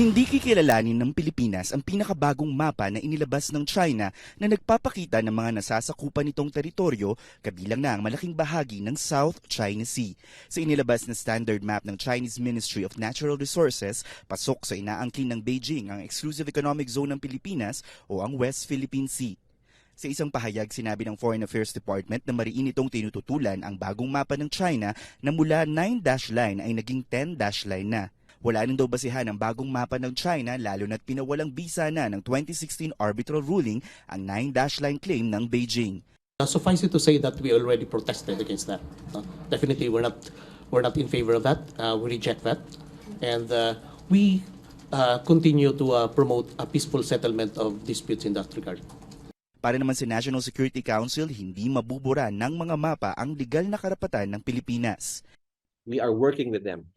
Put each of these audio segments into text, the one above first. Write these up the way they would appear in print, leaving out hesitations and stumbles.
Hindi kikilalanin ng Pilipinas ang pinakabagong mapa na inilabas ng China na nagpapakita ng mga nasasakupan nitong teritoryo kabilang na ang malaking bahagi ng South China Sea. Sa inilabas na standard map ng Chinese Ministry of Natural Resources, pasok sa inaangkin ng Beijing ang Exclusive Economic Zone ng Pilipinas o ang West Philippine Sea. Sa isang pahayag, sinabi ng Foreign Affairs Department na mariin itong tinututulan ang bagong mapa ng China na mula 9-dash line ay naging 10-dash line na. Wala rin daw basihan ang bagong mapa ng China lalo na't pinawalang bisa na ng 2016 arbitral ruling ang 9-dash line claim ng Beijing. Suffice it to say that we already protested against that. Definitely, we're not in favor of that. We reject that, and we continue to promote a peaceful settlement of disputes in that regard. Para naman sa National Security Council, hindi mabubura ng mga mapa ang legal na karapatan ng Pilipinas. We are working with them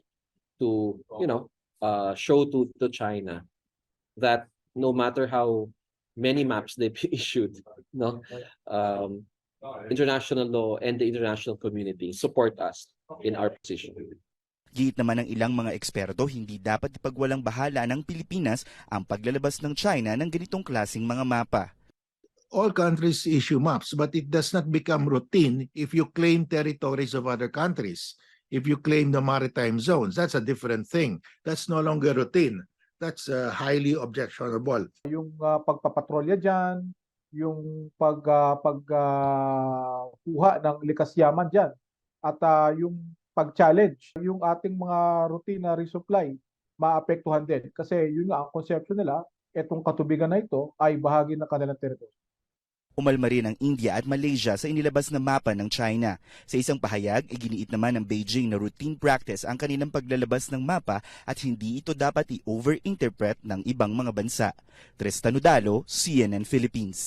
to, show to China that no matter how many maps they've issued, international law and the international community support us in our position. Giit naman ng ilang mga eksperto, hindi dapat ipagwalang bahala ng Pilipinas ang paglalabas ng China ng ganitong klaseng mga mapa. All countries issue maps, but it does not become routine if you claim territories of other countries. If you claim the maritime zones, that's a different thing. That's no longer routine. That's highly objectionable. Yung pagpapatrolya dyan, yung pagkuha ng likas yaman dyan, at yung pag-challenge, yung ating mga routine na resupply, maapektuhan din. Kasi yun nga, ang konsepsyon nila, itong katubigan na ito ay bahagi ng kanilang teritoryo. Umalma rin ang India at Malaysia sa inilabas na mapa ng China. Sa isang pahayag, iginiit naman ng Beijing na routine practice ang kanilang paglalabas ng mapa at hindi ito dapat i-overinterpret ng ibang mga bansa. Tristan Udalo, CNN Philippines.